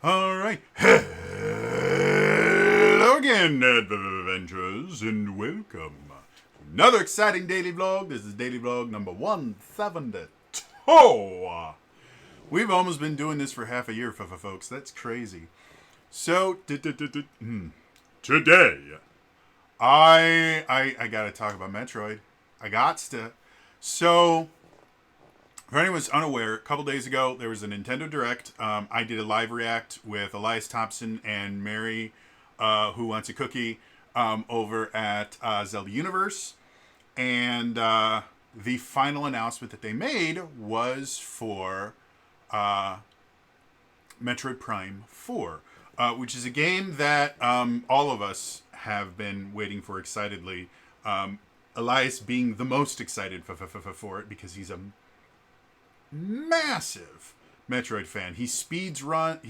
All right. Hello again, adventurers, and welcome to another exciting daily vlog. This is daily vlog number 172. We've almost been doing this for half a year, folks. That's crazy. So, today, I gotta talk about Metroid. I got to. So, for anyone who's unaware, a couple days ago there was a Nintendo Direct. I did a live react with Elias Thompson and Mary, who wants a cookie, over at Zelda Universe, and the final announcement that they made was for Metroid Prime 4, which is a game that all of us have been waiting for excitedly. Elias being the most excited for it because he's a massive Metroid fan. He speed runs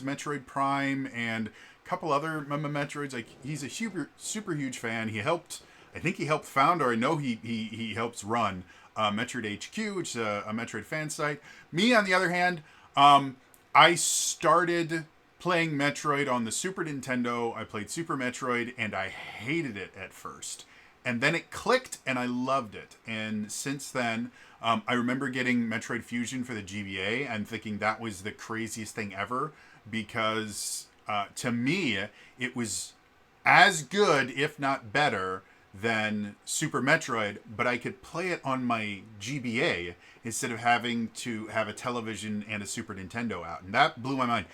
Metroid Prime and a couple other Metroids. Like, he's a super huge fan. I think he helped found, or I know he helps run Metroid HQ, which is a Metroid fan site. Me, on the other hand, I started playing Metroid on the Super Nintendo. I played Super Metroid, and I hated it at first. And then it clicked, and I loved it. And since then, I remember getting Metroid Fusion for the GBA and thinking that was the craziest thing ever because, to me, it was as good, if not better, than Super Metroid, but I could play it on my GBA instead of having to have a television and a Super Nintendo out. And that blew my mind.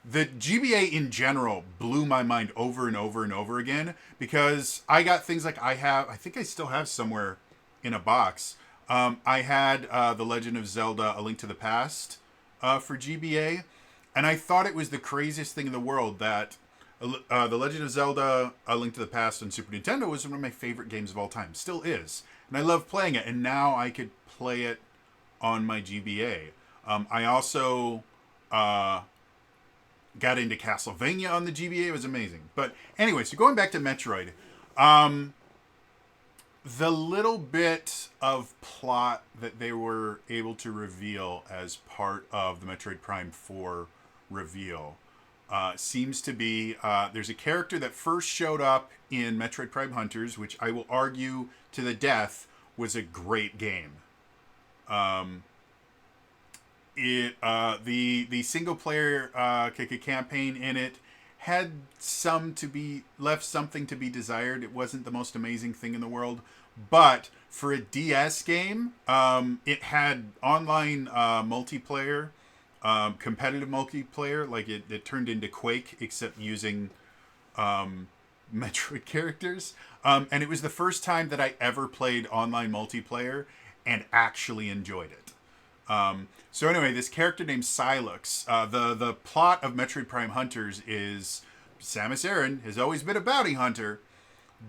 The GBA in general blew my mind over and over and over again because I got things like I think I still have somewhere in a box. I had The Legend of Zelda: A Link to the Past for GBA, and I thought it was the craziest thing in the world that The Legend of Zelda: A Link to the Past on Super Nintendo was one of my favorite games of all time. Still is. And I love playing it, and now I could play it on my GBA. I also got into Castlevania on the GBA. It was amazing. But anyway, so going back to Metroid, the little bit of plot that they were able to reveal as part of the Metroid Prime 4 reveal seems to be there's a character that first showed up in Metroid Prime Hunters, which I will argue to the death was a great game. The single player campaign in it had something to be desired. It wasn't the most amazing thing in the world, but for a DS game, it had online multiplayer, competitive multiplayer. Like it turned into Quake, except using Metroid characters. And it was the first time that I ever played online multiplayer and actually enjoyed it. So anyway, this character named Sylux. The plot of Metroid Prime Hunters is Samus Aran has always been a bounty hunter,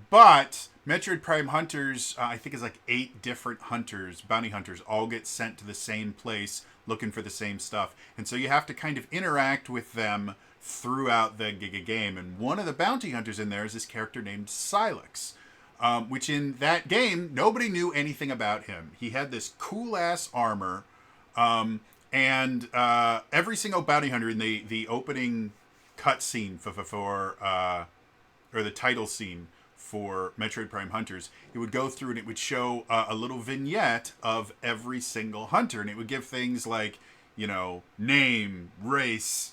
but Metroid Prime Hunters, I think, is like 8 different bounty hunters, all get sent to the same place looking for the same stuff, and so you have to kind of interact with them throughout the game. And one of the bounty hunters in there is this character named Sylux. Which in that game, nobody knew anything about him. He had this cool ass armor. And every single bounty hunter in the opening cutscene or the title scene for Metroid Prime Hunters, it would go through and it would show a little vignette of every single hunter, and it would give things like, name, race,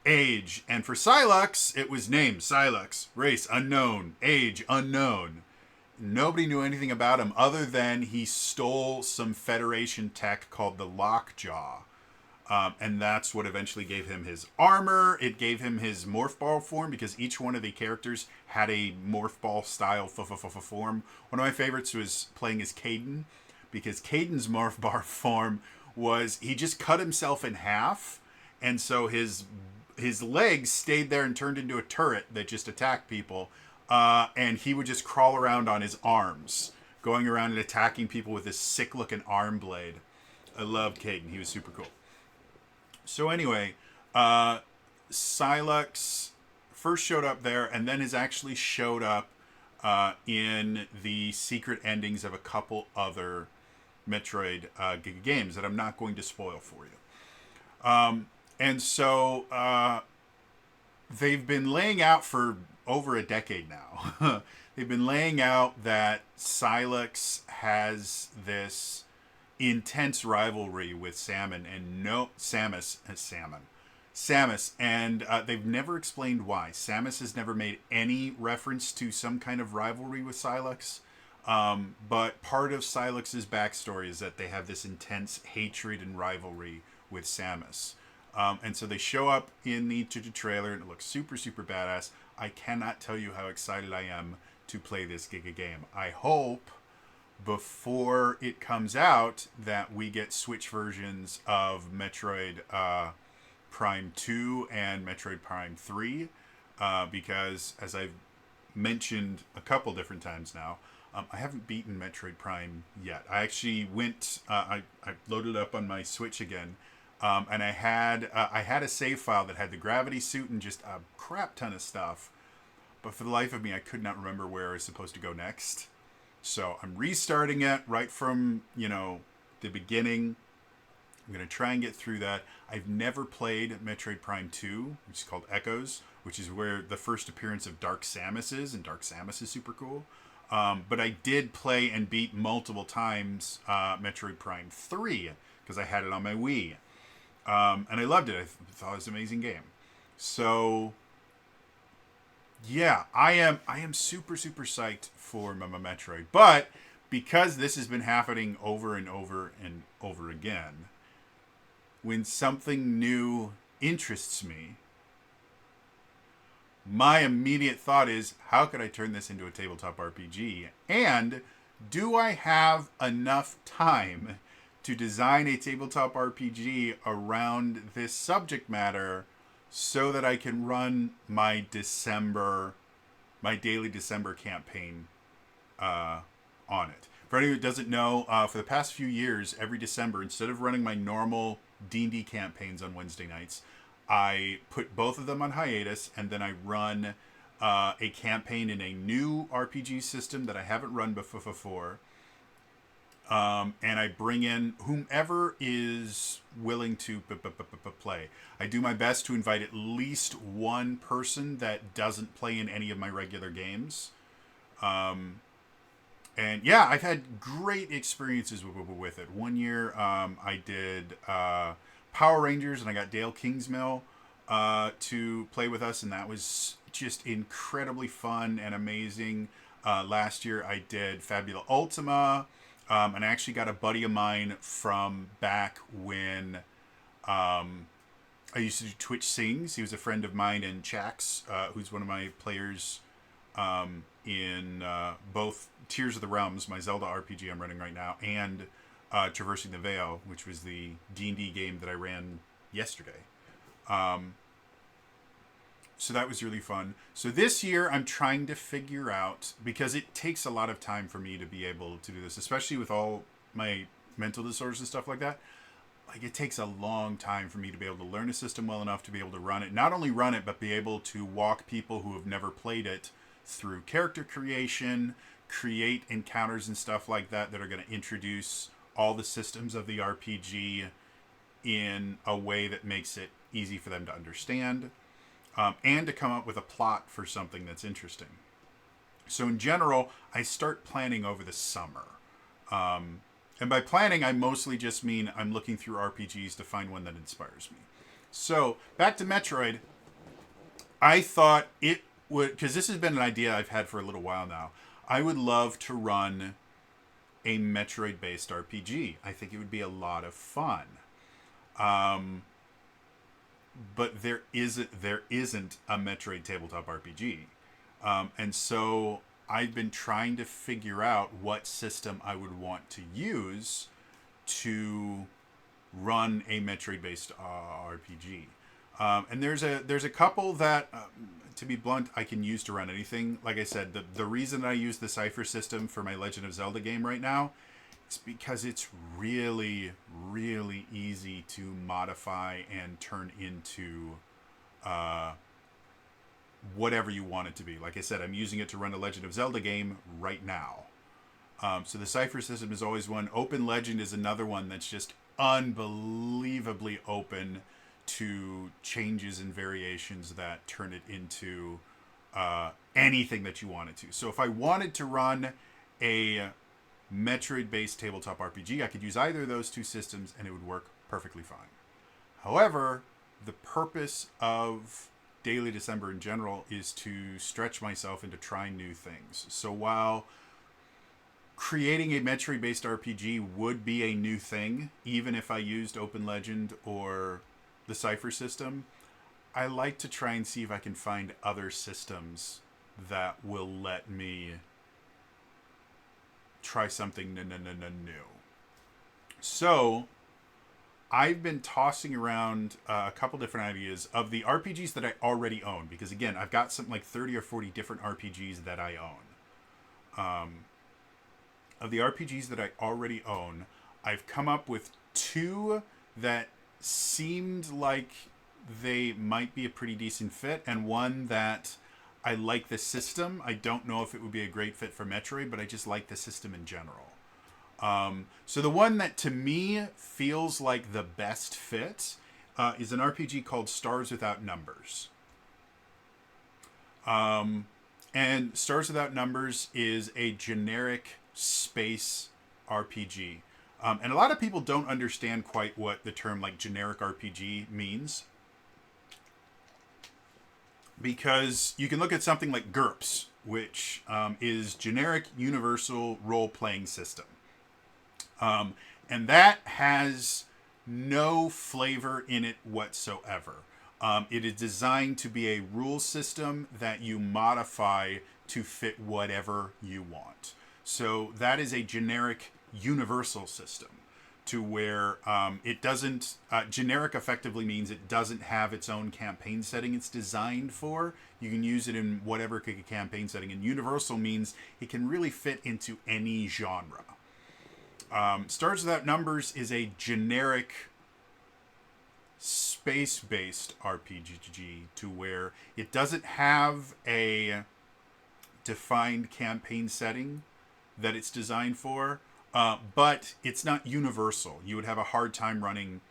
age, and for Sylux, it was name Sylux, race unknown, age unknown. Nobody knew anything about him other than he stole some Federation tech called the Lockjaw. And that's what eventually gave him his armor. It gave him his morph ball form because each one of the characters had a morph ball style form. One of my favorites was playing as Caden because Caden's morph bar form was he just cut himself in half. And so his legs stayed there and turned into a turret that just attacked people. And he would just crawl around on his arms, going around and attacking people with this sick-looking arm blade. I loved Caden. He was super cool. So anyway, Sylux first showed up there and then has actually showed up in the secret endings of a couple other Metroid games that I'm not going to spoil for you. And so they've been laying out for over a decade now. They've been laying out that Silex has this intense rivalry with Salmon and no Samus Salmon. Samus, and they've never explained why. Samus has never made any reference to some kind of rivalry with Silex. But part of Silex's backstory is that they have this intense hatred and rivalry with Samus. And so they show up in the trailer, and it looks super, super badass. I cannot tell you how excited I am to play this Giga game. I hope before it comes out that we get Switch versions of Metroid Prime 2 and Metroid Prime 3, because as I've mentioned a couple different times now, I haven't beaten Metroid Prime yet. I actually went, I loaded up on my Switch again, and I had a save file that had the gravity suit and just a crap ton of stuff. But for the life of me, I could not remember where I was supposed to go next. So I'm restarting it right from, the beginning. I'm going to try and get through that. I've never played Metroid Prime 2, which is called Echoes, which is where the first appearance of Dark Samus is, and Dark Samus is super cool. But I did play and beat multiple times Metroid Prime 3, because I had it on my Wii. And I loved it. I thought it was an amazing game. So yeah, I am super, super psyched for Metroid. But because this has been happening over and over and over again, when something new interests me, my immediate thought is, how could I turn this into a tabletop RPG? And do I have enough time to design a tabletop RPG around this subject matter so that I can run my daily December campaign on it? For anyone who doesn't know, for the past few years, every December, instead of running my normal D&D campaigns on Wednesday nights, I put both of them on hiatus, and then I run a campaign in a new RPG system that I haven't run before. And I bring in whomever is willing to play. I do my best to invite at least one person that doesn't play in any of my regular games. And yeah, I've had great experiences with it. One year, I did Power Rangers, and I got Dale Kingsmill to play with us, and that was just incredibly fun and amazing. Last year, I did Fabula Ultima, and I actually got a buddy of mine from back when I used to do Twitch Sings. He was a friend of mine, and Chax, who's one of my players in both Tears of the Realms, my Zelda RPG I'm running right now, and Traversing the Veil, which was the D&D game that I ran yesterday. So that was really fun. So this year I'm trying to figure out, because it takes a lot of time for me to be able to do this, especially with all my mental disorders and stuff like that. Like, it takes a long time for me to be able to learn a system well enough to be able to run it. Not only run it, but be able to walk people who have never played it through character creation, create encounters and stuff like that that are going to introduce all the systems of the RPG in a way that makes it easy for them to understand, and to come up with a plot for something that's interesting. So in general, I start planning over the summer. And by planning, I mostly just mean I'm looking through RPGs to find one that inspires me. So back to Metroid, I thought it would, because this has been an idea I've had for a little while now. I would love to run a Metroid-based RPG. I think it would be a lot of fun. But there isn't a Metroid tabletop RPG. And so I've been trying to figure out what system I would want to use to run a Metroid-based RPG. And there's a couple that, to be blunt, I can use to run anything. Like I said, the reason I use the Cypher system for my Legend of Zelda game right now is because it's really, really easy to modify and turn into whatever you want it to be. Like I said, I'm using it to run a Legend of Zelda game right now. So the Cypher system is always one. Open Legend is another one that's just unbelievably open to changes and variations that turn it into anything that you want it to. So if I wanted to run a Metroid-based tabletop RPG, I could use either of those two systems and it would work perfectly fine. However, the purpose of Daily December in general is to stretch myself into trying new things. So while creating a Metroid-based RPG would be a new thing, even if I used Open Legend or the Cypher system, I like to try and see if I can find other systems that will let me try something new. So I've been tossing around a couple different ideas of the RPGs that I already own, because again, I've got something like 30 or 40 different RPGs that I own. Of the RPGs that I already own, I've come up with two that seemed like they might be a pretty decent fit, and one that I like the system. I don't know if it would be a great fit for Metroid, but I just like the system in general. So the one that to me feels like the best fit is an RPG called Stars Without Numbers. And Stars Without Numbers is a generic space RPG. And a lot of people don't understand quite what the term like generic RPG means. Because you can look at something like GURPS, which is Generic Universal Role-Playing System. And that has no flavor in it whatsoever. It is designed to be a rule system that you modify to fit whatever you want. So that is a generic universal system, to where it doesn't... generic effectively means it doesn't have its own campaign setting it's designed for. You can use it in whatever campaign setting. And universal means it can really fit into any genre. Stars Without Numbers is a generic space-based RPG, to where it doesn't have a defined campaign setting that it's designed for, but it's not universal. You would have a hard time running...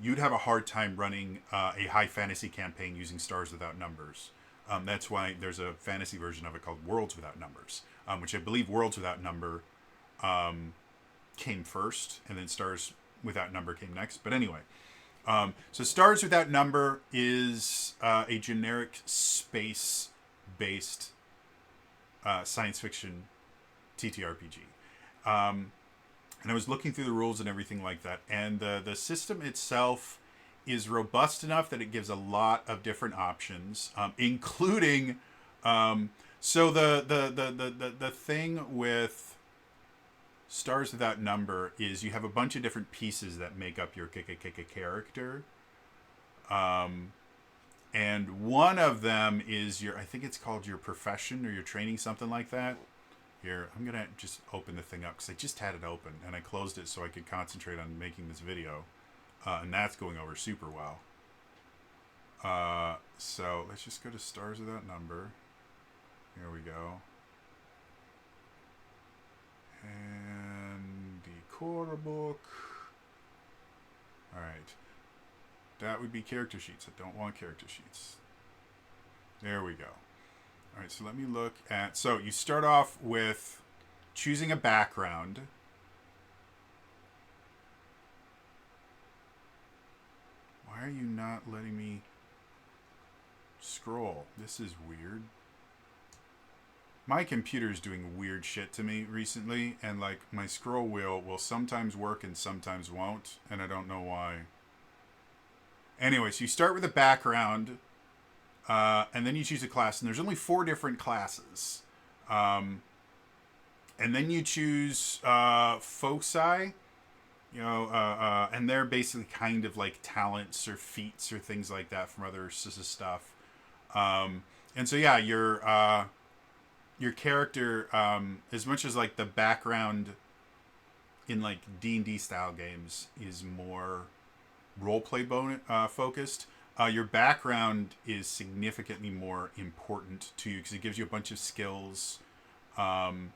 You'd have a hard time running a high fantasy campaign using Stars Without Numbers. That's why there's a fantasy version of it called Worlds Without Numbers, which I believe Worlds Without Number came first, and then Stars Without Number came next. But anyway, so Stars Without Number is a generic space-based science fiction TTRPG. And I was looking through the rules and everything like that, and the system itself is robust enough that it gives a lot of different options, including... so the thing with Stars Without Number is you have a bunch of different pieces that make up your character. And one of them is I think it's called your profession or your training, something like that. Here, I'm going to just open the thing up because I just had it open and I closed it so I could concentrate on making this video. And that's going over super well. So let's just go to Stars Without Number. Here we go. And the quarter book. Alright. That would be character sheets. I don't want character sheets. There we go. Alright, so let me look at... So you start off with choosing a background. Why are you not letting me scroll? This is weird. My computer's doing weird shit to me recently, and like my scroll wheel will sometimes work and sometimes won't, and I don't know why. Anyway, so you start with a background, and then you choose a class, and there's only 4 different classes. And then you choose foci, and they're basically kind of like talents or feats or things like that from other stuff. And so yeah, your character, as much as like the background in like D&D style games is more roleplay focused, your background is significantly more important to you because it gives you a bunch of skills and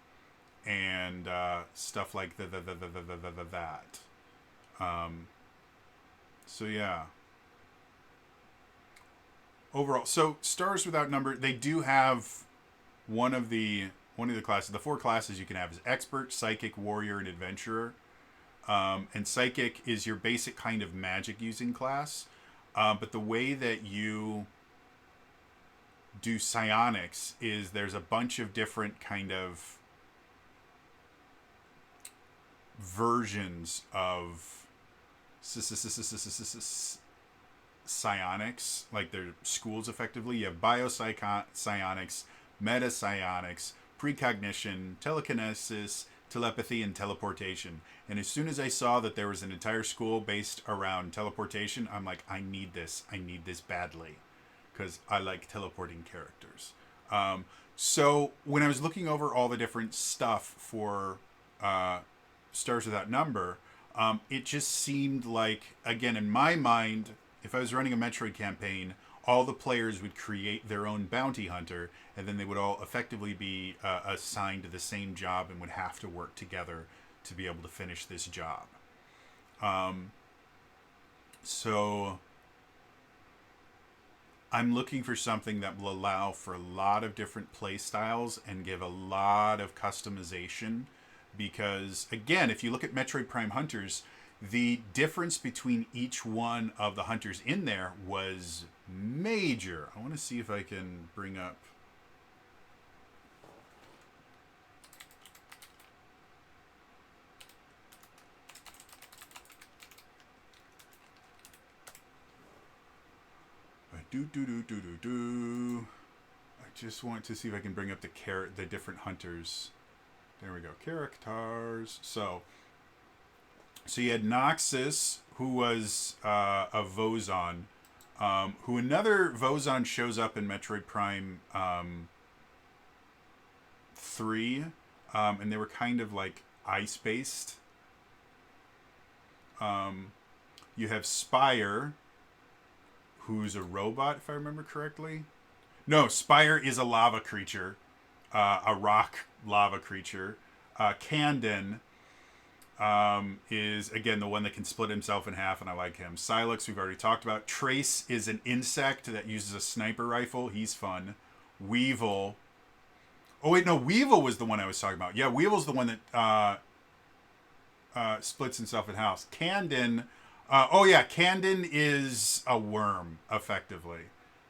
stuff like that. So yeah. Overall, so Stars Without Number, they do have one of the classes. The four classes you can have is Expert, Psychic, Warrior, and Adventurer. And Psychic is your basic kind of magic using class. But the way that you do psionics is there's a bunch of different kind of versions of psionics, like they're schools effectively. You have biopsionics, meta psionics, precognition, telekinesis, telepathy, and teleportation. And as soon as I saw that there was an entire school based around teleportation, I'm like, I need this. I need this badly because I like teleporting characters. So when I was looking over all the different stuff for Stars Without Number, it just seemed like, again, in my mind, if I was running a Metroid campaign, all the players would create their own bounty hunter, and then they would all effectively be assigned to the same job and would have to work together to be able to finish this job. So I'm looking for something that will allow for a lot of different play styles and give a lot of customization. Because, again, if you look at Metroid Prime Hunters, the difference between each one of the hunters in there was major. I want to see if I can bring up... I just want to see if I can bring up the different hunters. There we go. Characters. So you had Noxus, who was a Vozon, who another Vozon shows up in Metroid Prime 3, and they were kind of like ice-based. You have Spire, who's a robot, if I remember correctly. No, Spire is a lava creature, a rock lava creature. Candon is, again, the one that can split himself in half, and I like him. Silex, we've already talked about. Trace is an insect that uses a sniper rifle. He's fun. Weevil. Oh, wait, no, Weevil was the one I was talking about. Yeah, Weevil's the one that splits himself in half. Candon... Candon is a worm, effectively.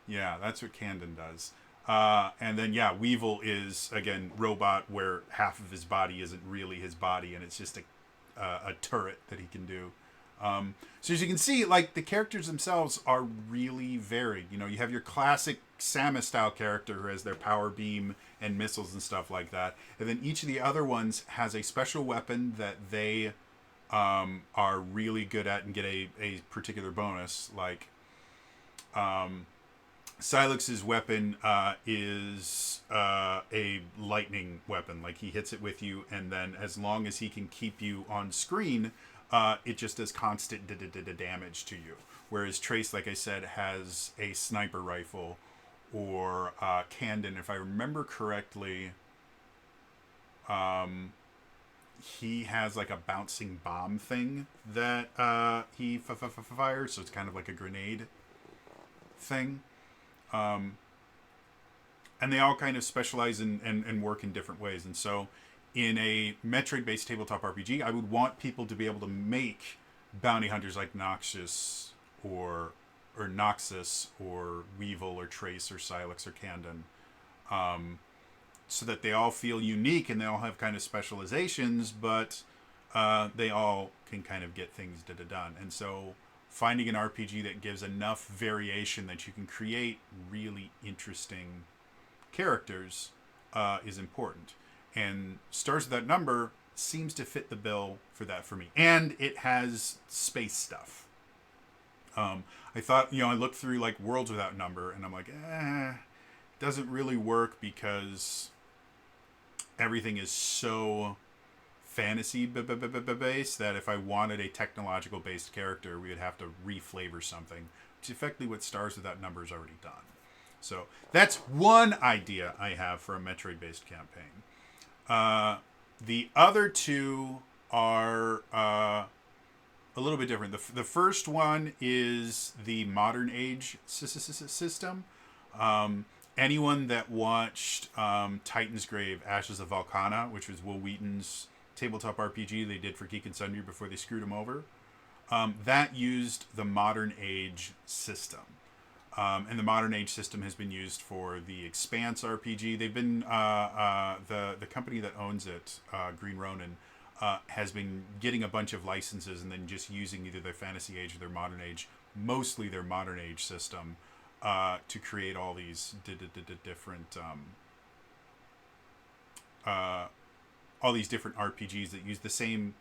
Yeah, that's what Candon does. And then, Weevil is, again, robot where half of his body isn't really his body, and it's just a turret that he can do. So as you can see, like, the characters themselves are really varied. You know, you have your classic Samus-style character who has their power beam and missiles and stuff like that. And then each of the other ones has a special weapon that they... are really good at and get a particular bonus. Like, Silex's weapon is a lightning weapon. Like, he hits it with you, and then as long as he can keep you on screen, it just does constant damage to you. Whereas Trace, like I said, has a sniper rifle, or Candon, if I remember correctly, he has like a bouncing bomb thing that he fires, so it's kind of like a grenade thing. And they all kind of specialize and work in different ways. And so in a Metroid-based tabletop RPG, I would want people to be able to make bounty hunters like Noxus or Noxus or Weevil or Trace or Silex or Candon. So that they all feel unique and they all have kind of specializations, but they all can kind of get things done. And so finding an RPG that gives enough variation that you can create really interesting characters is important. And Stars Without Number seems to fit the bill for that for me. And it has space stuff. I thought, I looked through like Worlds Without Number and I'm like, doesn't really work because everything is so fantasy based that if I wanted a technological based character, we would have to reflavor something, which is effectively what Stars Without Number has already done. So that's one idea I have for a Metroid based campaign. The other two are a little bit different. The first one is the modern age system. Anyone that watched Titan's Grave, Ashes of Volcana, which was Will Wheaton's tabletop RPG they did for Geek and Sundry before they screwed him over, that used the modern age system. And the modern age system has been used for the Expanse RPG. They've been the company that owns it, Green Ronin, has been getting a bunch of licenses and then just using either their fantasy age or their modern age, mostly their modern age system, to create all these different all these different RPGs that use the same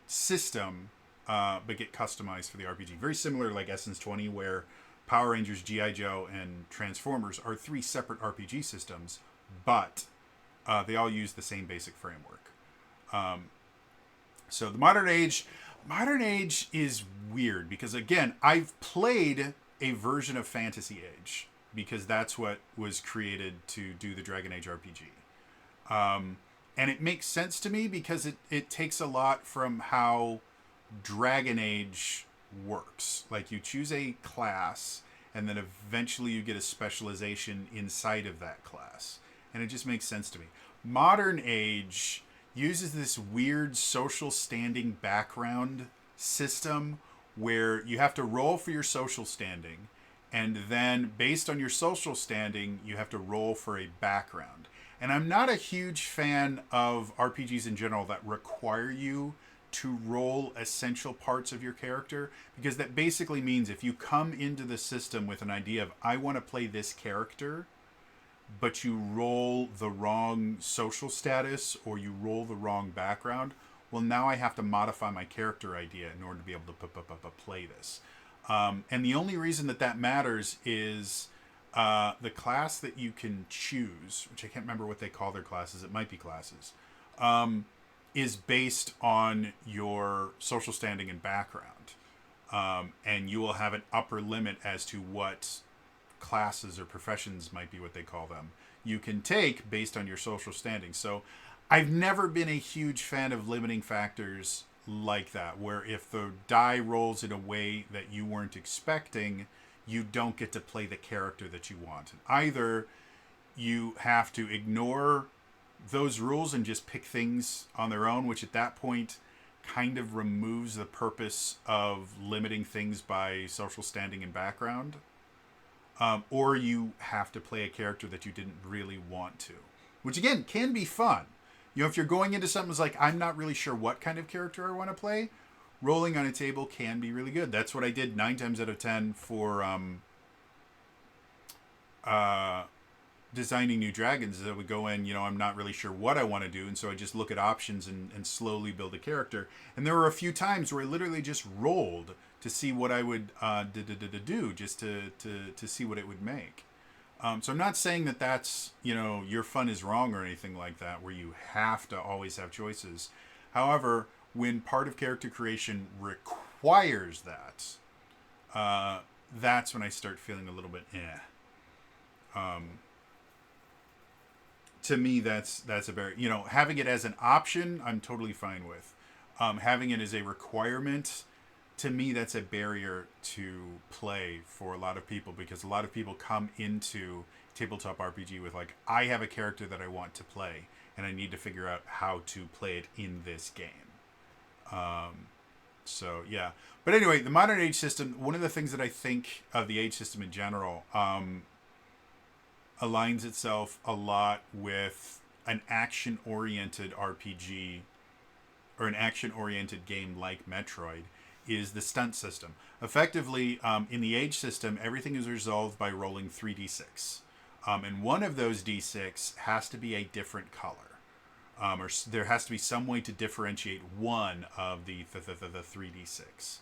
system but get customized for the RPG. Very similar, like Essence 20, where Power Rangers, G.I. Joe, and Transformers are 3 separate RPG systems, but they all use the same basic framework. So the modern age is weird because, again, I've played a version of Fantasy Age because that's what was created to do the Dragon Age RPG. And it makes sense to me because it takes a lot from how Dragon Age works. Like, you choose a class and then eventually you get a specialization inside of that class, and it just makes sense to me. Modern Age uses this weird social standing background system where you have to roll for your social standing, and then based on your social standing you have to roll for a background. And I'm not a huge fan of RPGs in general that require you to roll essential parts of your character, because that basically means if you come into the system with an idea of, I want to play this character, but you roll the wrong social status or you roll the wrong background, well, now I have to modify my character idea in order to be able to play this. And the only reason that matters is the class that you can choose, which I can't remember what they call their classes, it might be classes, is based on your social standing and background. And you will have an upper limit as to what classes or professions, might be what they call them, you can take based on your social standing. So I've never been a huge fan of limiting factors like that, where if the die rolls in a way that you weren't expecting, you don't get to play the character that you want. Either you have to ignore those rules and just pick things on their own, which at that point kind of removes the purpose of limiting things by social standing and background. Or you have to play a character that you didn't really want to, which again can be fun. You know, if you're going into something that's like, I'm not really sure what kind of character I want to play, rolling on a table can be really good. That's what I did 9 times out of 10 for designing new dragons. That would go in, you know, I'm not really sure what I want to do, and so I just look at options and slowly build a character. And there were a few times where I literally just rolled to see what I would do, just to see what it would make. So I'm not saying that that's, you know, your fun is wrong or anything like that, where you have to always have choices. However, when part of character creation requires that, that's when I start feeling a little bit to me, that's a very, you know, having it as an option, I'm totally fine with. Having it as a requirement, to me, that's a barrier to play for a lot of people, because a lot of people come into tabletop RPG with like, I have a character that I want to play, and I need to figure out how to play it in this game. So yeah, but anyway, the modern age system, one of the things that I think of the age system in general, aligns itself a lot with an action-oriented RPG or an action-oriented game like Metroid, is the stunt system. Effectively, in the age system, everything is resolved by rolling 3d6. And one of those d6 has to be a different color. Or there has to be some way to differentiate one of the 3d6.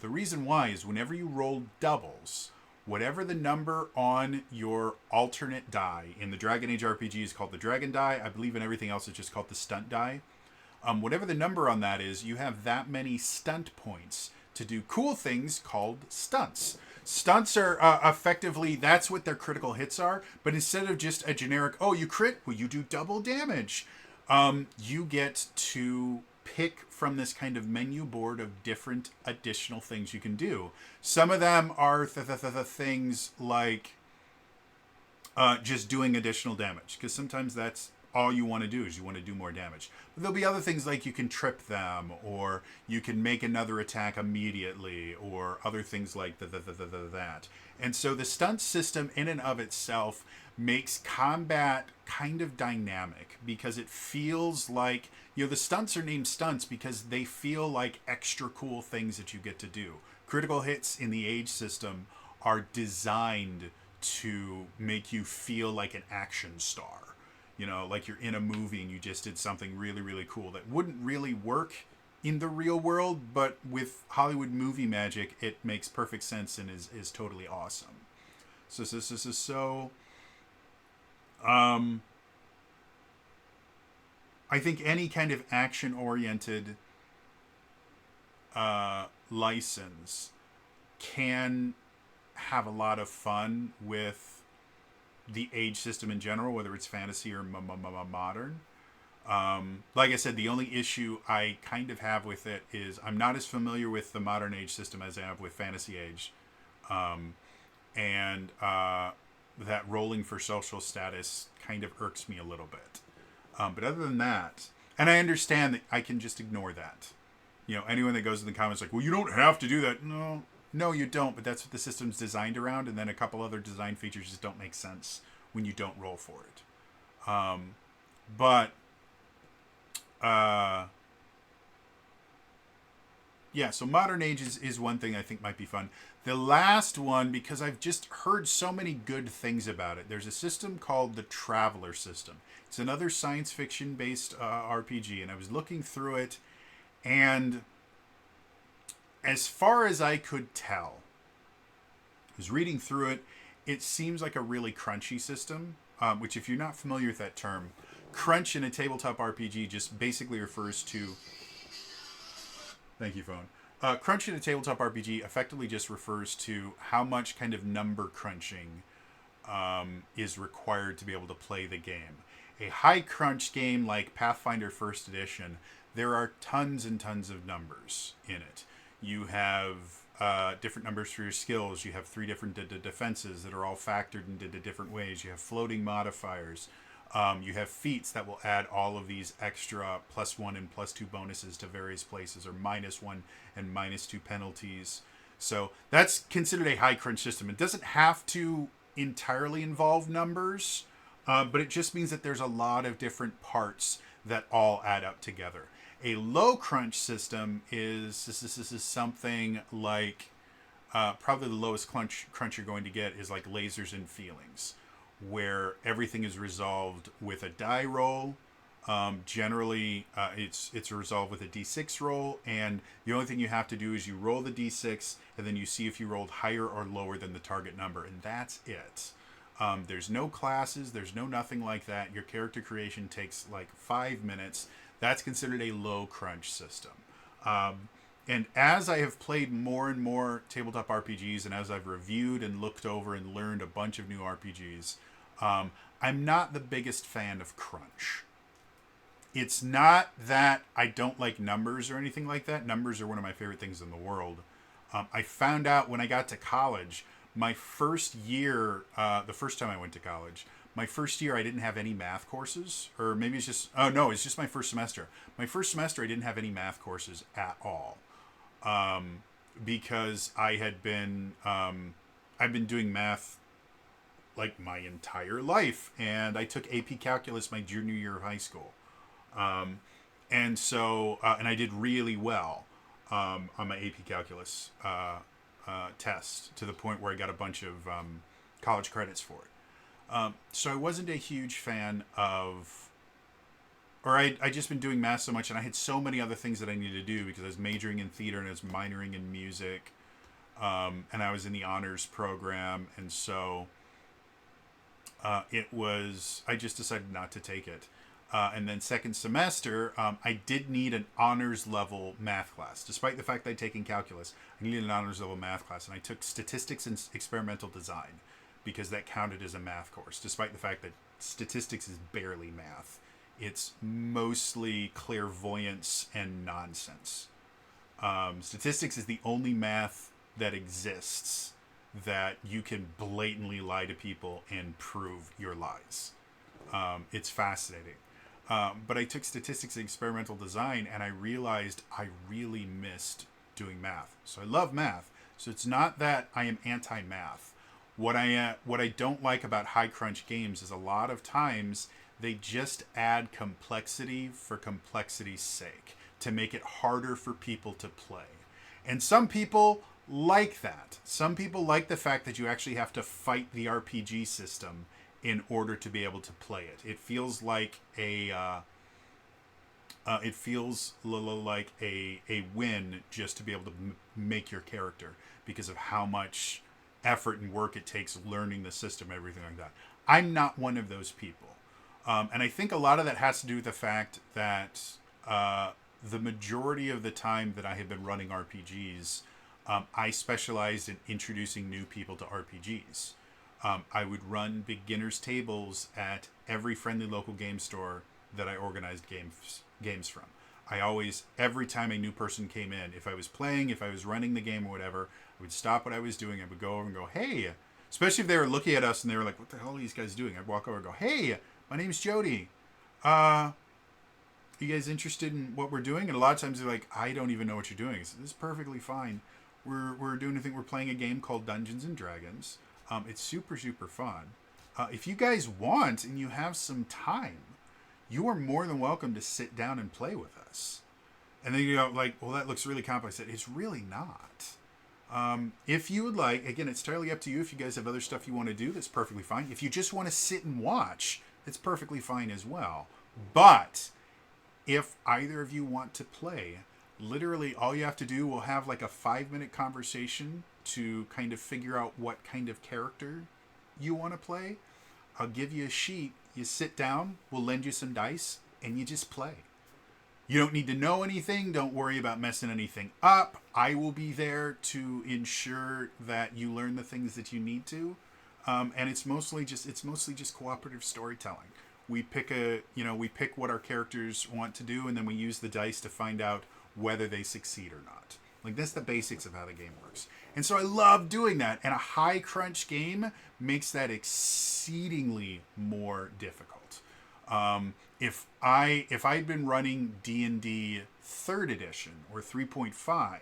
The reason why is whenever you roll doubles, whatever the number on your alternate die, in the Dragon Age RPG is called the Dragon die, I believe in everything else it's just called the Stunt die. Whatever the number on that is, you have that many stunt points to do cool things called stunts. Stunts are effectively, that's what their critical hits are, but instead of just a generic, oh, you crit, well, you do double damage. You get to pick from this kind of menu board of different additional things you can do. Some of them are the things like just doing additional damage, because sometimes that's all you want to do is you want to do more damage. But there'll be other things like you can trip them, or you can make another attack immediately, or other things like that. And so the stunt system in and of itself makes combat kind of dynamic, because it feels like, the stunts are named stunts because they feel like extra cool things that you get to do. Critical hits in the age system are designed to make you feel like an action star. Like you're in a movie and you just did something really, really cool that wouldn't really work in the real world, but with Hollywood movie magic, it makes perfect sense and is totally awesome. I think any kind of action-oriented license can have a lot of fun with the age system in general, whether it's fantasy or modern. Like I said, the only issue I kind of have with it is I'm not as familiar with the modern age system as I have with fantasy age. And that rolling for social status kind of irks me a little bit. But other than that, and I understand that I can just ignore that. Anyone that goes in the comments like, well, you don't have to do that. No, you don't, but that's what the system's designed around, and then a couple other design features just don't make sense when you don't roll for it. So Modern Age is one thing I think might be fun. The last one, because I've just heard so many good things about it, there's a system called the Traveler system. It's another science fiction-based RPG, and I was looking through it, and as far as I could tell, I was reading through it, it seems like a really crunchy system, which if you're not familiar with that term, crunch in a tabletop RPG just basically refers to... Thank you, phone. Crunch in a tabletop RPG effectively just refers to how much kind of number crunching is required to be able to play the game. A high crunch game like Pathfinder 1st Edition, there are tons and tons of numbers in it. You have different numbers for your skills. You have 3 different defenses that are all factored into different ways. You have floating modifiers. You have feats that will add all of these extra +1 and +2 bonuses to various places, or -1 and -2 penalties. So that's considered a high crunch system. It doesn't have to entirely involve numbers, but it just means that there's a lot of different parts that all add up together. A low crunch system is something like probably the lowest crunch you're going to get is like Lasers and Feelings, where everything is resolved with a die roll. Generally, it's resolved with a d6 roll, and the only thing you have to do is you roll the d6, and then you see if you rolled higher or lower than the target number, and that's it. There's no classes, there's no nothing like that. Your character creation takes like 5 minutes. That's considered a low crunch system. And as I have played more and more tabletop RPGs, and as I've reviewed and looked over and learned a bunch of new RPGs, I'm not the biggest fan of crunch. It's not that I don't like numbers or anything like that. Numbers are one of my favorite things in the world. I found out when I got to college, my first year, the first time I went to college, my first year I didn't have any math courses, or maybe it's just, oh no, it's just my first semester. My first semester I didn't have any math courses at all. Because I had been, I've been doing math like my entire life, and I took AP Calculus my junior year of high school. And so, and I did really well, on my AP Calculus, test, to the point where I got a bunch of, college credits for it. So I wasn't a huge fan of, or I just been doing math so much, and I had so many other things that I needed to do because I was majoring in theater and I was minoring in music, and I was in the honors program, and so I just decided not to take it. And then second semester, I did need an honors level math class. Despite the fact that I'd taken calculus, I needed an honors level math class, and I took statistics and experimental design because that counted as a math course, despite the fact that statistics is barely math It's mostly clairvoyance and nonsense. Statistics is the only math that exists that you can blatantly lie to people and prove your lies. It's fascinating. But I took statistics and experimental design, and I realized I really missed doing math. So I love math. So it's not that I am anti-math. What I don't like about high crunch games is a lot of times they just add complexity for complexity's sake to make it harder for people to play. And some people like that. Some people like the fact that you actually have to fight the RPG system in order to be able to play it. It feels like a win just to be able to make your character because of how much effort and work it takes learning the system, everything like that. I'm not one of those people. And I think a lot of that has to do with the fact that the majority of the time that I have been running RPGs, I specialized in introducing new people to RPGs. I would run beginners tables at every friendly local game store that I organized games from. I always, every time a new person came in, if I was playing, if I was running the game or whatever, I would stop what I was doing. I would go over and go, hey, especially if they were looking at us and they were like, what the hell are these guys doing? I'd walk over and go, hey, my name's Jody. You guys interested in what we're doing? And a lot of times they're like, I don't even know what you're doing. So this is perfectly fine. We're doing a thing. We're playing a game called Dungeons and Dragons. It's super, super fun. If you guys want and you have some time, you are more than welcome to sit down and play with us. And then you go like, well, that looks really complex. It's really not. If you would like, again, it's entirely up to you. If you guys have other stuff you want to do, that's perfectly fine. If you just want to sit and watch, it's perfectly fine as well. But if either of you want to play, literally all you have to do, we'll have like a 5-minute conversation to kind of figure out what kind of character you want to play. I'll give you a sheet. You sit down, we'll lend you some dice, and you just play. You don't need to know anything. Don't worry about messing anything up. I will be there to ensure that you learn the things that you need to. And it's mostly just cooperative storytelling. We pick what our characters want to do, and then we use the dice to find out whether they succeed or not. Like, that's the basics of how the game works. And so I love doing that. And a high crunch game makes that exceedingly more difficult. If I'd been running D&D 3rd edition or 3.5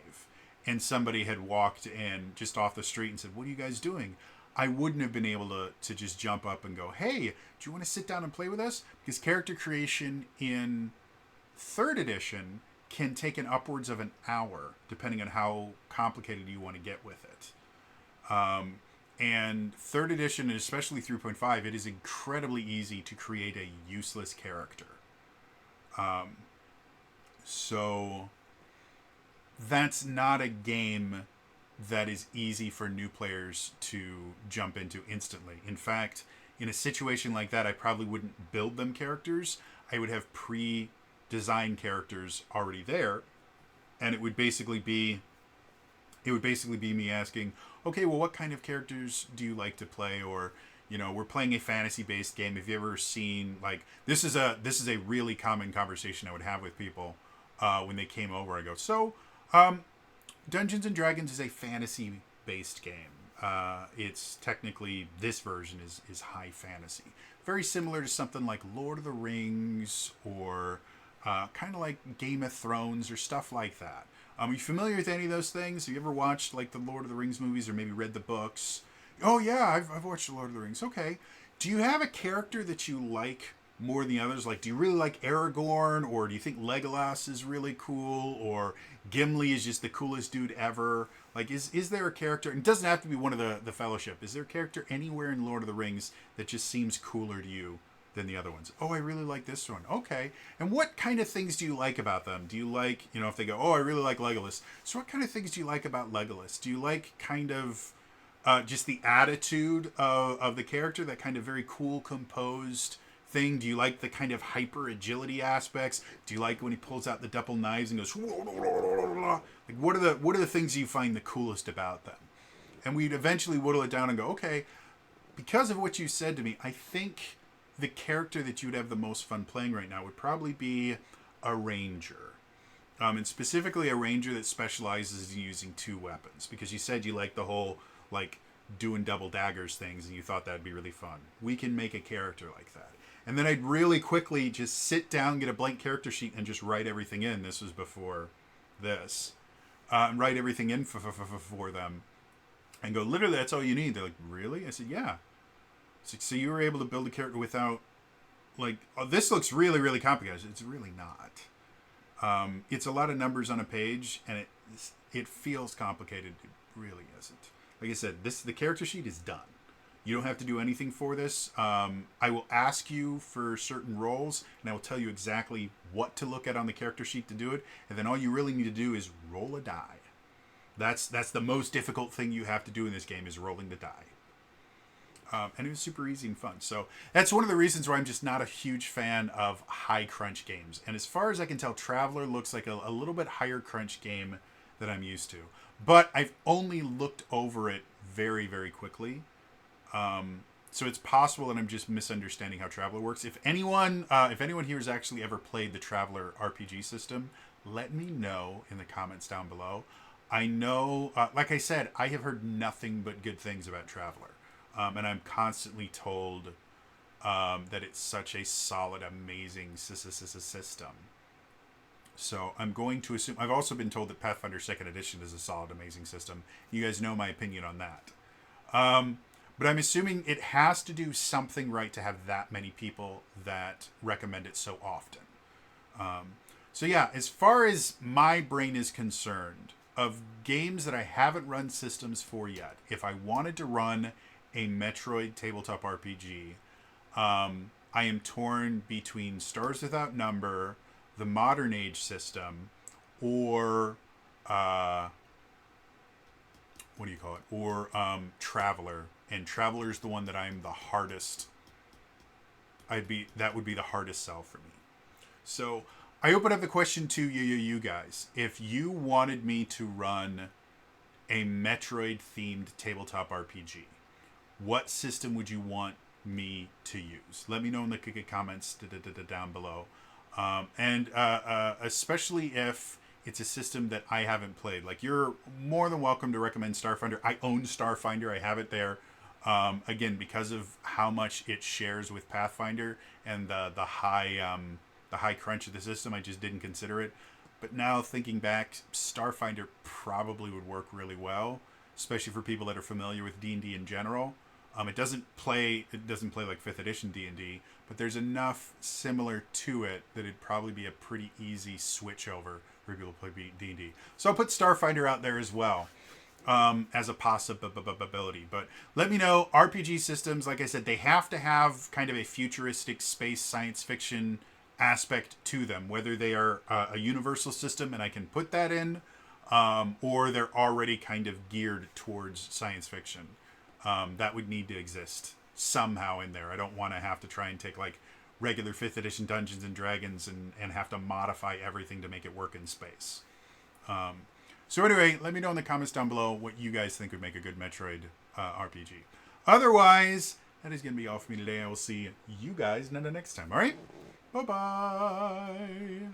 and somebody had walked in just off the street and said, what are you guys doing? I wouldn't have been able to just jump up and go, hey, do you want to sit down and play with us? Because character creation in 3rd edition can take an upwards of an hour, depending on how complicated you want to get with it. And 3rd edition, and especially 3.5, it is incredibly easy to create a useless character. So that's not a game that is easy for new players to jump into instantly. In fact, in a situation like that, I probably wouldn't build them characters. I would have pre-designed characters already there, and it would basically be me asking, okay, well, what kind of characters do you like to play? Or, we're playing a fantasy-based game. Have you ever seen, like, this is a really common conversation I would have with people when they came over. I go, so, Dungeons and Dragons is a fantasy-based game. It's technically, this version is high fantasy. Very similar to something like Lord of the Rings or kind of like Game of Thrones or stuff like that. Are you familiar with any of those things? Have you ever watched like the Lord of the Rings movies or maybe read the books? Oh yeah, I've watched the Lord of the Rings. Okay. Do you have a character that you like more than the others? Like, do you really like Aragorn, or do you think Legolas is really cool, or Gimli is just the coolest dude ever? Like, is there a character, and it doesn't have to be one of the Fellowship, is there a character anywhere in Lord of the Rings that just seems cooler to you than the other ones? Oh, I really like this one. Okay. And what kind of things do you like about them? Do you like, if they go, oh, I really like Legolas. So what kind of things do you like about Legolas? Do you like kind of just the attitude of the character, that kind of very cool, composed thing? Do you like the kind of hyper agility aspects? Do you like when he pulls out the double knives and goes, like, what are the things you find the coolest about them? And we'd eventually whittle it down and go, okay, because of what you said to me, I think the character that you'd have the most fun playing right now would probably be a ranger. And specifically a ranger that specializes in using two weapons. Because you said you like the whole, like, doing double daggers things and you thought that'd be really fun. We can make a character like that. And then I'd really quickly just sit down, get a blank character sheet, and just write everything in. This was before this. Write everything in for them. And go, literally, that's all you need. They're like, really? I said, yeah. So you were able to build a character without, like, oh, this looks really, really complicated. It's really not. It's a lot of numbers on a page, and it feels complicated. It really isn't. Like I said, the character sheet is done. You don't have to do anything for this. I will ask you for certain roles, and I will tell you exactly what to look at on the character sheet to do it. And then all you really need to do is roll a die. That's the most difficult thing you have to do in this game is rolling the die. And it was super easy and fun. So that's one of the reasons why I'm just not a huge fan of high crunch games. And as far as I can tell, Traveler looks like a little bit higher crunch game than I'm used to. But I've only looked over it very, very quickly. So it's possible that I'm just misunderstanding how Traveler works. If anyone here has actually ever played the Traveler RPG system, let me know in the comments down below. I know, like I said, I have heard nothing but good things about Traveler. And I'm constantly told that it's such a solid, amazing system. So I'm going to assume... I've also been told that Pathfinder 2nd Edition is a solid, amazing system. You guys know my opinion on that. But I'm assuming it has to do something right to have that many people that recommend it so often. So yeah, as far as my brain is concerned, of games that I haven't run systems for yet, if I wanted to run a Metroid tabletop RPG, I am torn between Stars Without Number, the Modern Age system, or what do you call it? Or Traveler. And Traveler is the one that I'm the hardest. That would be the hardest sell for me. So I open up the question to you guys. If you wanted me to run a Metroid themed tabletop RPG, what system would you want me to use? Let me know in the comments down below. And especially if it's a system that I haven't played. Like, you're more than welcome to recommend Starfinder. I own Starfinder. I have it there. Again, because of how much it shares with Pathfinder and the high crunch of the system, I just didn't consider it. But now thinking back, Starfinder probably would work really well, especially for people that are familiar with D&D in general. It doesn't play like 5th edition D&D, but there's enough similar to it that it'd probably be a pretty easy switch over for people to play D&D. So I'll put Starfinder out there as well, as a possibility. But let me know, RPG systems, like I said, they have to have kind of a futuristic space science fiction aspect to them, whether they are a universal system and I can put that in, or they're already kind of geared towards science fiction. That would need to exist somehow in there. I don't want to have to try and take like regular 5th edition Dungeons and Dragons and have to modify everything to make it work in space. So anyway, let me know in the comments down below what you guys think would make a good Metroid RPG. Otherwise, that is going to be all for me today. I will see you guys next time. All right? Bye-bye.